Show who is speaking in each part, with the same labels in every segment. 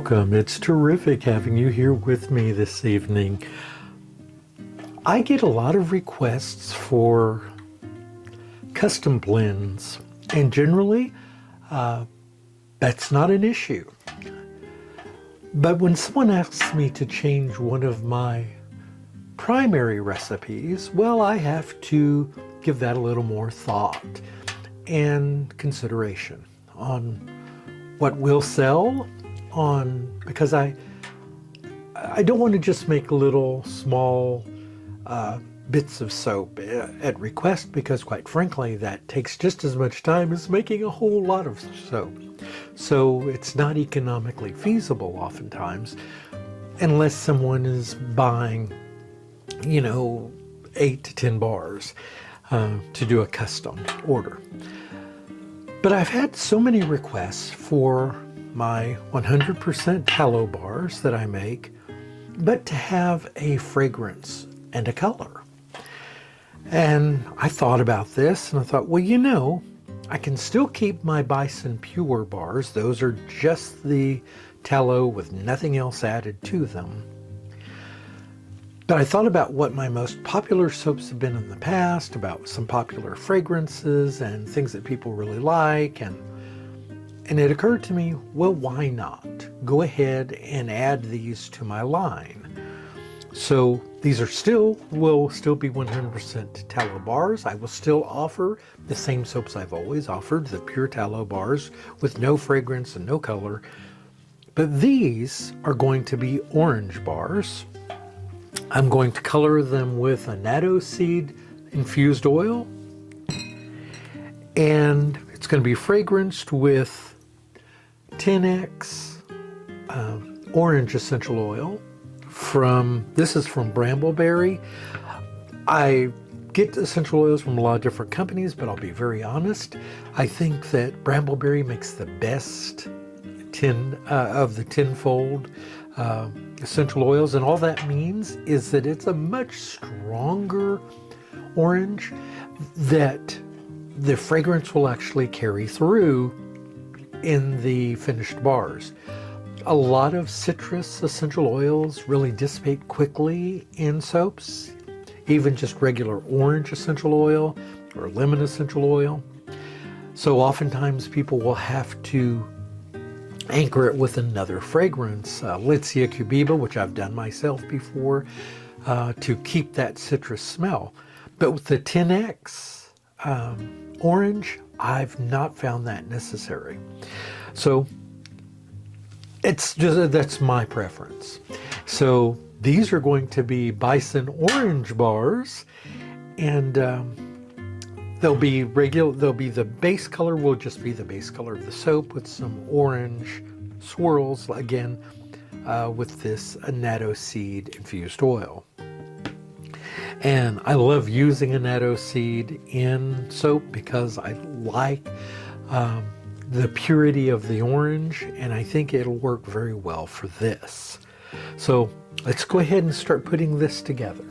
Speaker 1: Welcome. It's terrific having you here with me this evening. I get a lot of requests for custom blends, and generally that's not an issue. But when someone asks me to change one of my primary recipes, well, I have to give that a little more thought and consideration on what will sell, because I don't want to just make little small bits of soap at request, because quite frankly that takes just as much time as making a whole lot of soap. So it's not economically feasible oftentimes unless someone is buying 8 to 10 bars to do a custom order. But I've had so many requests for my 100% tallow bars that I make, but to have a fragrance and a color. And I thought about this and I thought, well, I can still keep my Bison Pure bars. Those are just the tallow with nothing else added to them. But I thought about what my most popular soaps have been in the past, about some popular fragrances and things that people really like, and it occurred to me, well, why not go ahead and add these to my line? So these will still be 100% tallow bars. I will still offer the same soaps I've always offered, the pure tallow bars with no fragrance and no color. But these are going to be orange bars. I'm going to color them with annatto seed infused oil, and it's going to be fragranced with 10x orange essential oil. This is from Brambleberry. I get essential oils from a lot of different companies, but I'll be very honest, I think that Brambleberry makes the best of the tenfold essential oils, and all that means is that it's a much stronger orange that the fragrance will actually carry through in the finished bars. A lot of citrus essential oils really dissipate quickly in soaps, even just regular orange essential oil or lemon essential oil. So oftentimes people will have to anchor it with another fragrance, Litsia cubiba, which I've done myself before, to keep that citrus smell. But with the 10x orange, I've not found that necessary. So that's my preference. So these are going to be Bison orange bars, and they'll be the base color will just be the base color of the soap with some orange swirls, again, with this annatto seed infused oil. And I love using annatto seed in soap because I like the purity of the orange, and I think it'll work very well for this. So let's go ahead and start putting this together.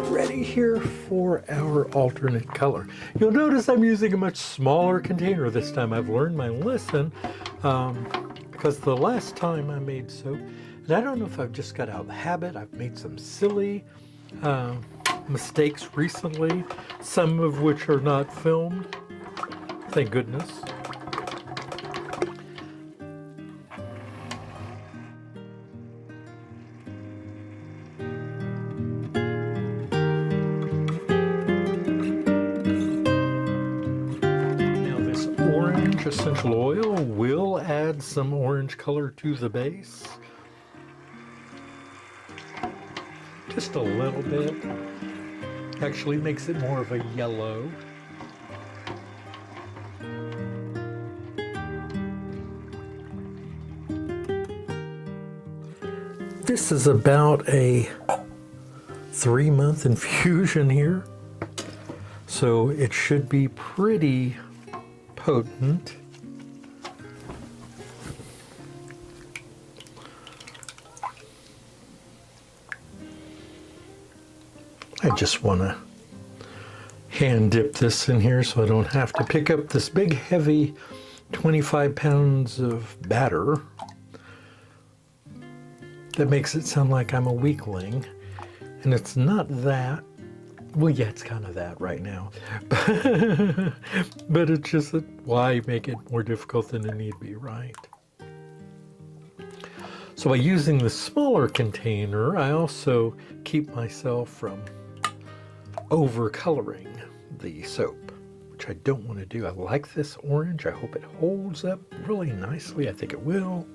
Speaker 1: Ready here for our alternate color. You'll notice I'm using a much smaller container this time. I've learned my lesson because the last time I made soap, and I don't know if I've just got out of the habit, I've made some silly mistakes recently, some of which are not filmed, thank goodness. Essential oil will add some orange color to the base, just a little bit. Actually makes it more of a yellow. This is about a 3-month infusion here, so it should be pretty potent. I just want to hand dip this in here so I don't have to pick up this big heavy 25 pounds of batter. That makes it sound like I'm a weakling, and it's not that. Well, yeah, it's kind of that right now, but it's just that why make it more difficult than it need be, right? So by using the smaller container, I also keep myself from over-coloring the soap, which I don't want to do. I like this orange. I hope it holds up really nicely. I think it will.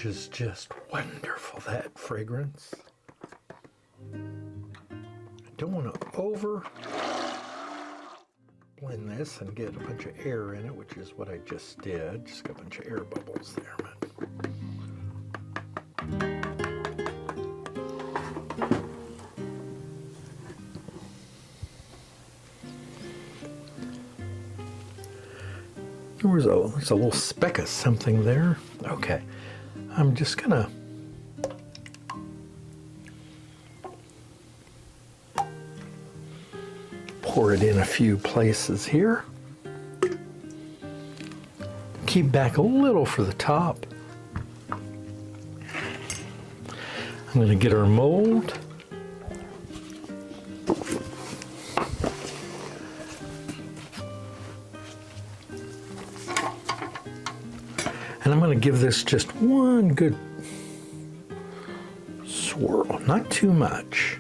Speaker 1: Is just wonderful, that fragrance. I don't want to over blend this and get a bunch of air in it, which is what I just did. Just got a bunch of air bubbles there. There's a little speck of something there. Okay. I'm just gonna pour it in a few places here. Keep back a little for the top. I'm gonna get our mold. And I'm going to give this just one good swirl, not too much.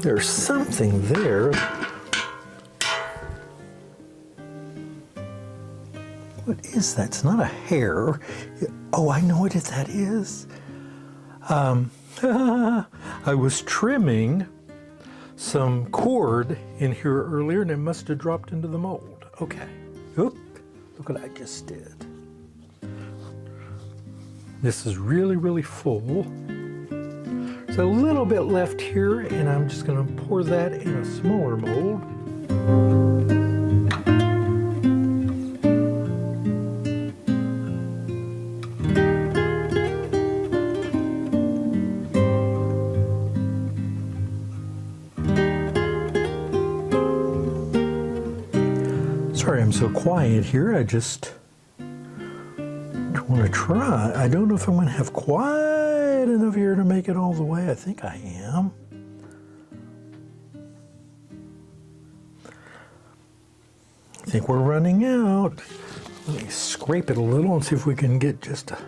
Speaker 1: There's something there. What is that? It's not a hair. Oh, I know what that is. I was trimming some cord in here earlier and it must have dropped into the mold. Okay. Oop. Look what I just did. This is really, really full. There's a little bit left here and I'm just going to pour that in a smaller mold. Sorry I'm so quiet here. I just want to try. I don't know if I'm going to have quite enough here to make it all the way. I think I am. I think we're running out. Let me scrape it a little and see if we can get just a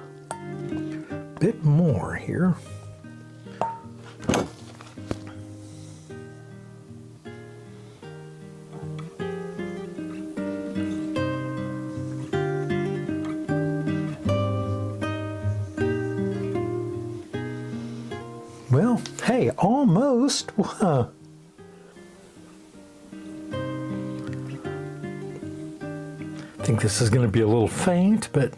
Speaker 1: bit more here. Well, hey, almost. I think this is going to be a little faint, but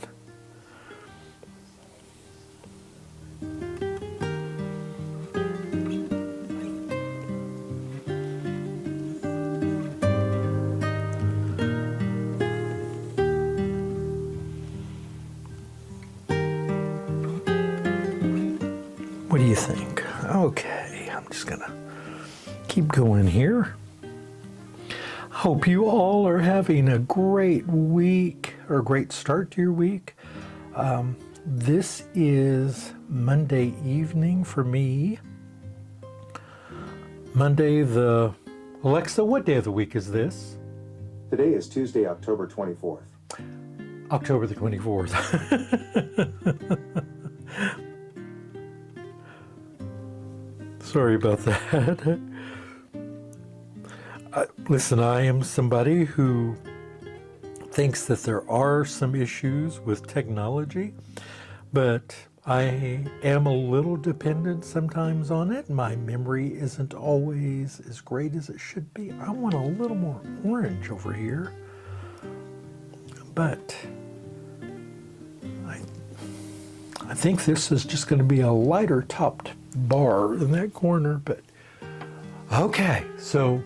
Speaker 1: What do you think? Okay, I'm just gonna keep going here. Hope you all are having a great week or a great start to your week. This is Monday evening for me. Monday Alexa, what day of the week is this?
Speaker 2: Today is Tuesday, October 24th.
Speaker 1: October the 24th. Sorry about that. Listen, I am somebody who thinks that there are some issues with technology, but I am a little dependent sometimes on it. My memory isn't always as great as it should be. I want a little more orange over here, but I think this is just going to be a lighter topped bar in that corner, but okay, so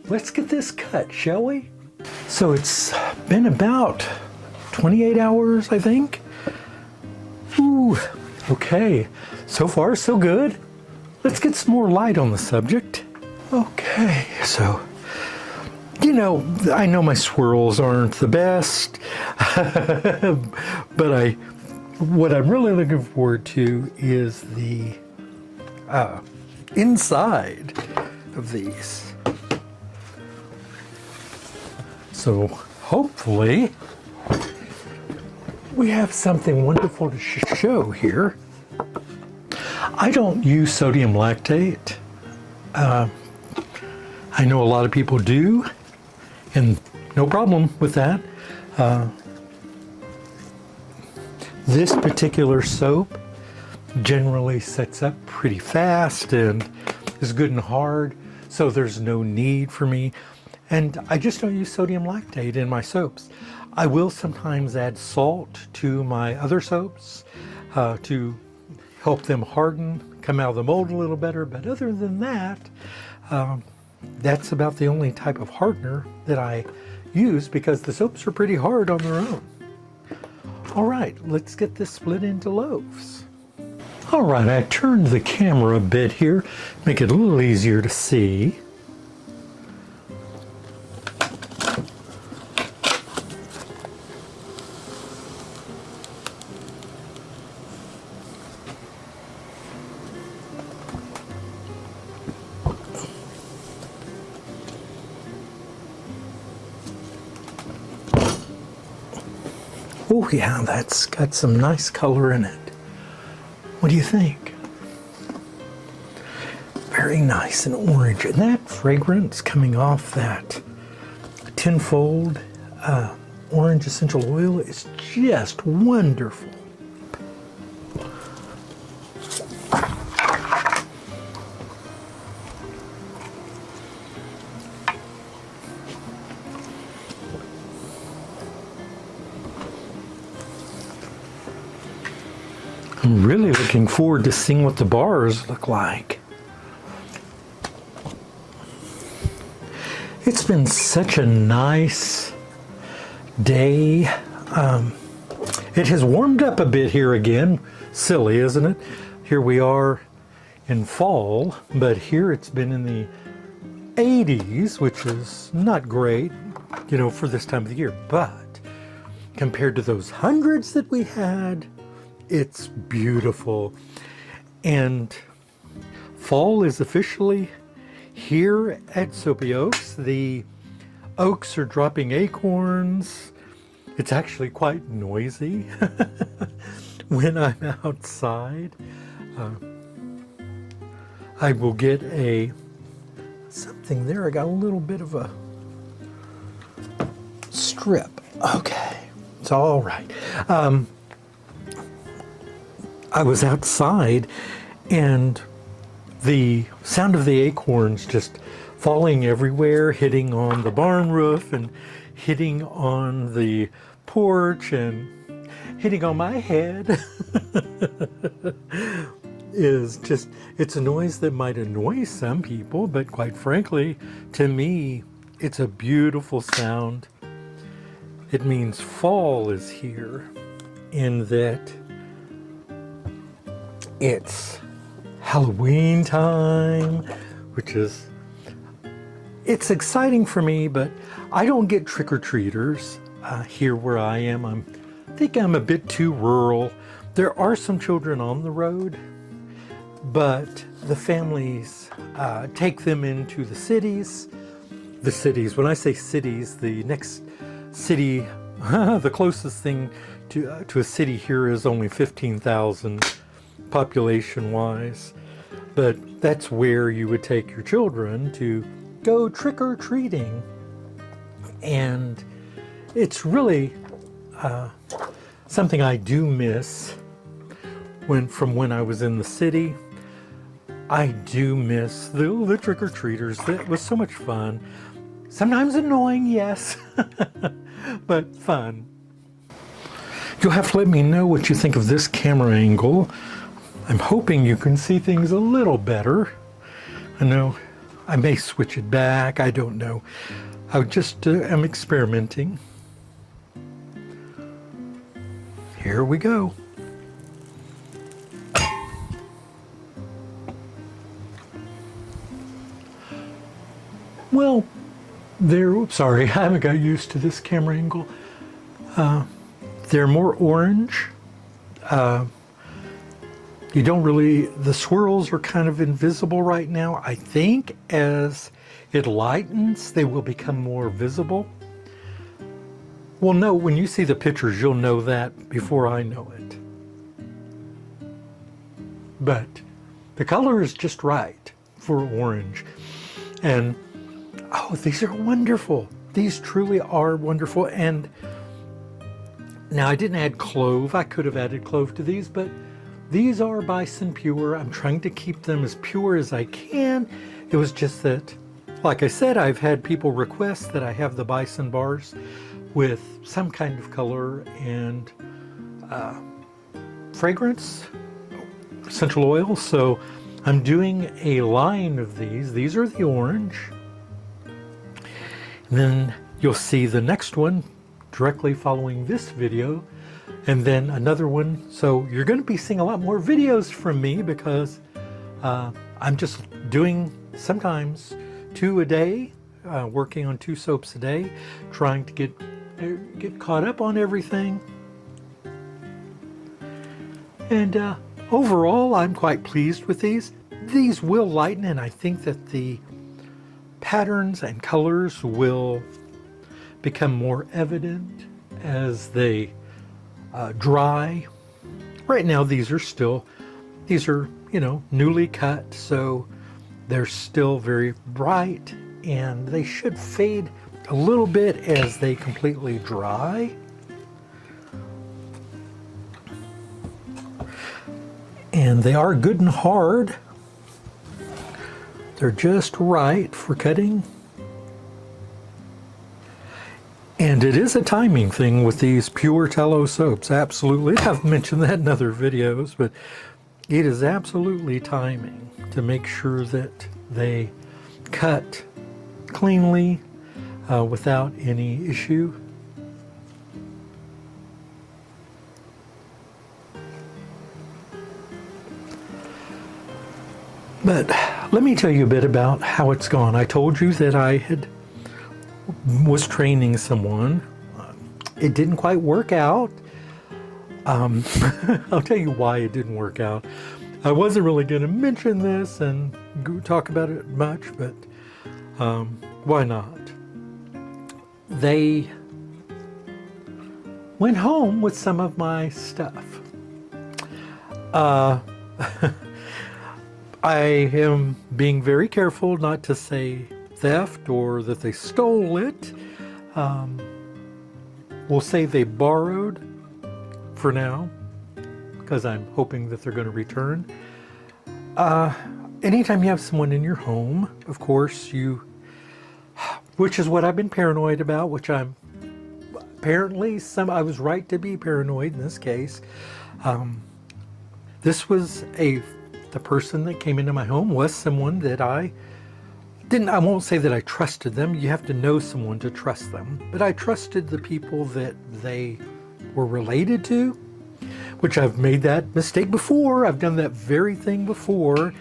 Speaker 1: let's get this cut, shall we? So it's been about 28 hours, I think. Ooh, okay, so far so good. Let's get some more light on the subject. Okay, so, you know, I know my swirls aren't the best, but what I'm really looking forward to is the inside of these. So hopefully we have something wonderful to show here. I don't use sodium lactate. I know a lot of people do, and no problem with that. This particular soap generally sets up pretty fast and is good and hard, so there's no need for me. And I just don't use sodium lactate in my soaps. I will sometimes add salt to my other soaps to help them harden, come out of the mold a little better, but other than that, that's about the only type of hardener that I use because the soaps are pretty hard on their own. All right, let's get this split into loaves. All right, I turned the camera a bit here, make it a little easier to see. Oh yeah, that's got some nice color in it. What do you think? Very nice and orange. And that fragrance coming off that tenfold orange essential oil is just wonderful. I'm really looking forward to seeing what the bars look like. It's been such a nice day. It has warmed up a bit here again. Silly, isn't it? Here we are in fall, but here it's been in the 80s, which is not great, you know, for this time of the year. But compared to those hundreds that we had, it's beautiful. And fall is officially here at Soapy Oaks. The oaks are dropping acorns. It's actually quite noisy when I'm outside. I will get something there. I got a little bit of a strip. Okay, it's all right. I was outside and the sound of the acorns just falling everywhere, hitting on the barn roof and hitting on the porch and hitting on my head is just, it's a noise that might annoy some people, but quite frankly, to me, it's a beautiful sound. It means fall is here in that it's Halloween time, which is, it's exciting for me, but I don't get trick-or-treaters here where I am. I think I'm a bit too rural. There are some children on the road, but the families take them into the cities. The cities, when I say cities, the next city, the closest thing to a city here is only 15,000 population-wise. But that's where you would take your children to go trick-or-treating. And it's really something I do miss from when I was in the city. I do miss the trick-or-treaters. That was so much fun. Sometimes annoying, yes, but fun. You'll have to let me know what you think of this camera angle. I'm hoping you can see things a little better. I know I may switch it back. I don't know. I just am experimenting. Here we go. Well, sorry, I haven't got used to this camera angle. They're more orange. You don't really, the swirls are kind of invisible right now. I think as it lightens, they will become more visible. Well, no, when you see the pictures, you'll know that before I know it. But the color is just right for orange. And, oh, these are wonderful. These truly are wonderful. And now I didn't add clove. I could have added clove to these, but these are Bison pure. I'm trying to keep them as pure as I can. It was just that, like I said, I've had people request that I have the Bison bars with some kind of color and fragrance, essential oil. So I'm doing a line of these. These are the orange. And then you'll see the next one directly following this video, and then another one. So you're going to be seeing a lot more videos from me because I'm just doing sometimes 2 a day, working on 2 soaps a day, trying to get caught up on everything. And overall, I'm quite pleased with these. These will lighten, and I think that the patterns and colors will become more evident as they dry. Right now these are, you know, newly cut, so they're still very bright, and they should fade a little bit as they completely dry. And they are good and hard. They're just right for cutting. And it is a timing thing with these pure tallow soaps, absolutely. I've mentioned that in other videos, but it is absolutely timing to make sure that they cut cleanly without any issue. But let me tell you a bit about how it's gone. I told you that I was training someone. It didn't quite work out. I'll tell you why it didn't work out. I wasn't really going to mention this and talk about it much, but why not? They went home with some of my stuff. I am being very careful not to say theft or that they stole it. We'll say they borrowed for now, because I'm hoping that they're going to return. Anytime you have someone in your home, of course, which is what I've been paranoid about, which I'm apparently I was right to be paranoid in this case. This was the person that came into my home was someone that I won't say that I trusted them. You have to know someone to trust them. But I trusted the people that they were related to. which I've made that mistake before. I've done that very thing before,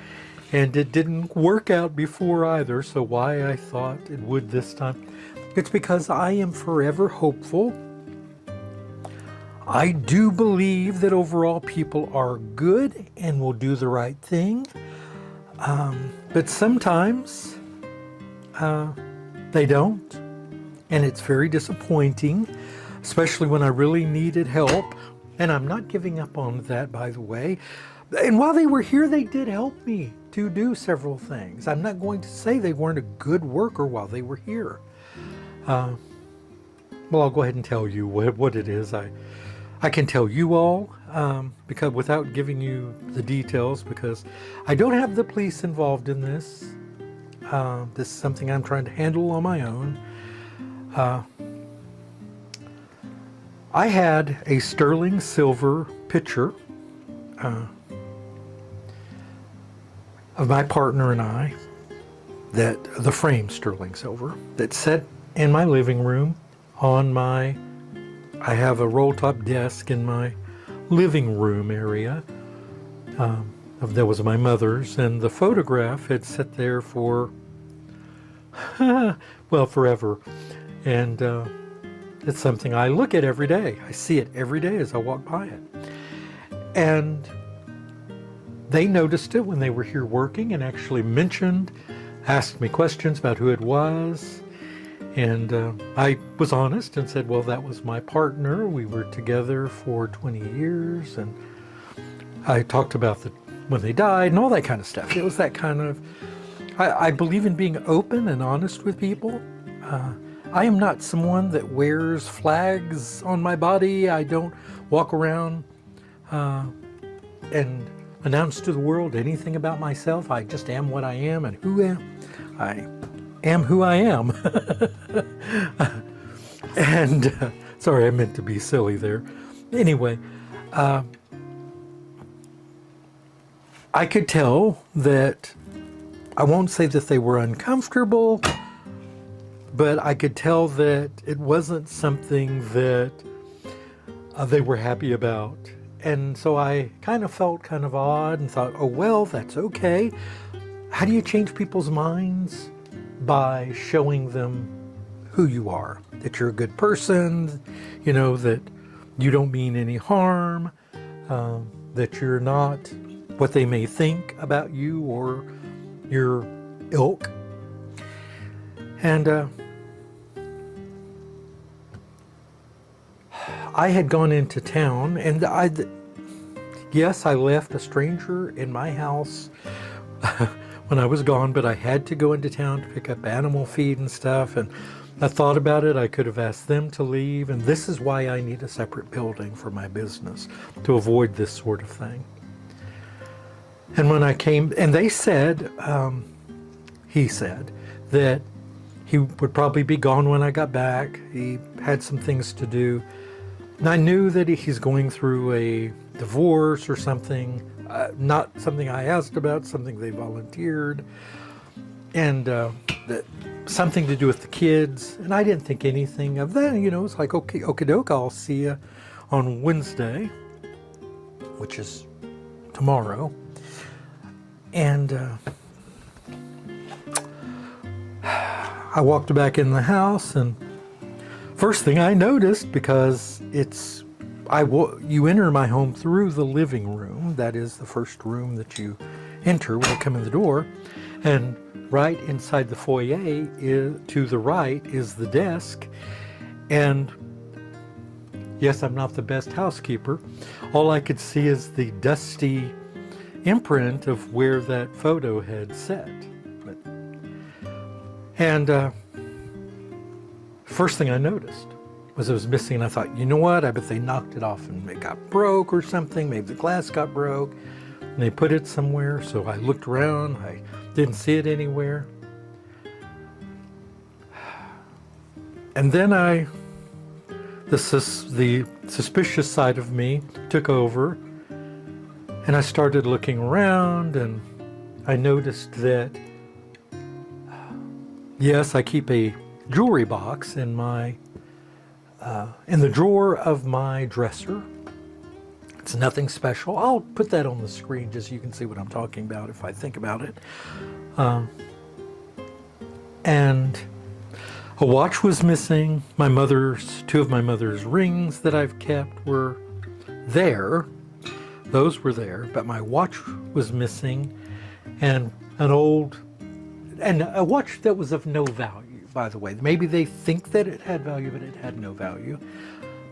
Speaker 1: and it didn't work out before either. So why I thought it would this time? It's because I am forever hopeful. I do believe that overall people are good and will do the right thing. But sometimes they don't. And it's very disappointing, especially when I really needed help. And I'm not giving up on that, by the way. And while they were here, they did help me to do several things. I'm not going to say they weren't a good worker while they were here. Well, I'll go ahead and tell you what it is. I can tell you all, because without giving you the details, because I don't have the police involved in this. This is something I'm trying to handle on my own. I had a sterling silver pitcher of my partner and I, that the frame sterling silver, that sat in my living room on my, I have a roll-top desk in my living room area. That was my mother's, and the photograph had sat there for, well, forever. And it's something I look at every day. I see it every day as I walk by it. And they noticed it when they were here working and actually asked me questions about who it was. And I was honest and said, well, that was my partner. We were together for 20 years. And I talked about when they died and all that kind of stuff. It was that kind of, I believe in being open and honest with people. I am not someone that wears flags on my body. I don't walk around and announce to the world anything about myself. I just am what I am, and I am who I am. And sorry, I meant to be silly there. Anyway, I could tell that, I won't say that they were uncomfortable, but I could tell that it wasn't something that they were happy about. And so I kind of felt kind of odd and thought, oh, well, that's okay. How do you change people's minds? By showing them who you are, that you're a good person, that you don't mean any harm, that you're not what they may think about you or your ilk. And I had gone into town, and yes, I left a stranger in my house when I was gone, but I had to go into town to pick up animal feed and stuff. And I thought about it. I could have asked them to leave. And this is why I need a separate building for my business, to avoid this sort of thing. And when I came, and they said, he said that he would probably be gone when I got back. He had some things to do. And I knew that he's going through a divorce or something, not something I asked about, something they volunteered, and that something to do with the kids. And I didn't think anything of that. It's like, okay, okie doke, I'll see you on Wednesday, which is tomorrow. And I walked back in the house, and first thing I noticed, because you enter my home through the living room. That is the first room that you enter when you come in the door. And right inside the foyer, to the right, is the desk. And yes, I'm not the best housekeeper. All I could see is the dusty imprint of where that photo had sat. And first thing I noticed was it was missing, and I thought, you know what, I bet they knocked it off and it got broke or something. Maybe the glass got broke and they put it somewhere. So I looked around, I didn't see it anywhere. And then the suspicious side of me took over, and I started looking around, and I noticed that, yes, I keep a jewelry box in the drawer of my dresser. It's nothing special. I'll put that on the screen just so you can see what I'm talking about if I think about it. And a watch was missing. Two of my mother's rings that I've kept were there. Those were there, but my watch was missing, and a watch that was of no value, by the way. Maybe they think that it had value, but it had no value.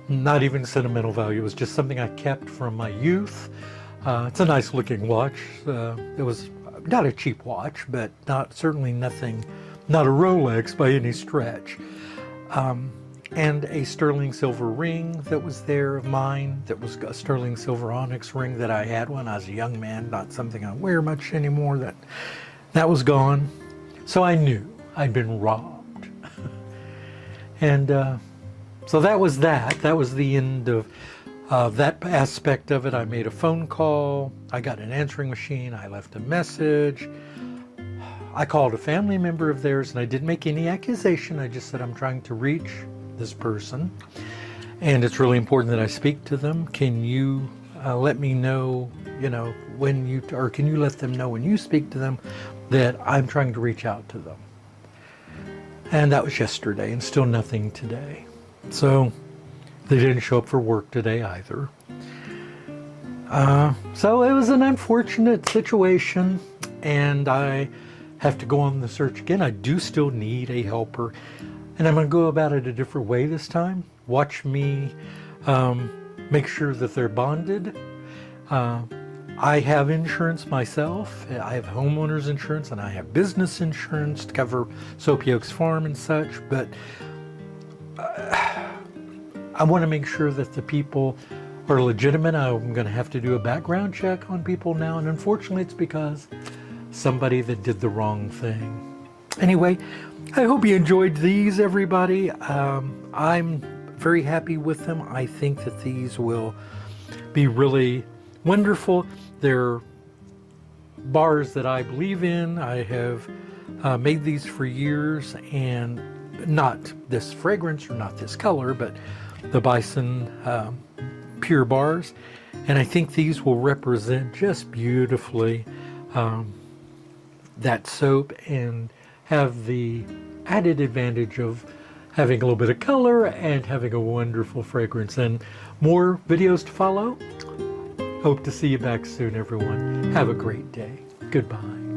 Speaker 1: Not even sentimental value. It was just something I kept from my youth. It's a nice looking watch. It was not a cheap watch, but certainly nothing, not a Rolex by any stretch. And a sterling silver ring that was there of mine, that was a sterling silver onyx ring that I had when I was a young man, not something I wear much anymore. That was gone. So I knew I'd been robbed. And so that was that. That was the end of that aspect of it. I made a phone call. I got an answering machine. I left a message. I called a family member of theirs, and I didn't make any accusation. I just said, I'm trying to reach this person, and it's really important that I speak to them. Can you let me know, can you let them know when you speak to them that I'm trying to reach out to them? And that was yesterday, and still nothing today. So they didn't show up for work today either. So it was an unfortunate situation, and I have to go on the search again. I do still need a helper, and I'm going to go about it a different way this time. Watch me make sure that they're bonded. I have insurance myself. I have homeowner's insurance, and I have business insurance to cover Soapy Oaks Farm and such, but I want to make sure that the people are legitimate. I'm going to have to do a background check on people now, and unfortunately it's because somebody that did the wrong thing. Anyway, I hope you enjoyed these, everybody. I'm very happy with them. I think that these will be really wonderful. They're bars that I believe in. I have made these for years, and not this fragrance or not this color, but the Bison pure bars. And I think these will represent just beautifully that soap and have the added advantage of having a little bit of color and having a wonderful fragrance. And more videos to follow. Hope to see you back soon, everyone. Have a great day. Goodbye.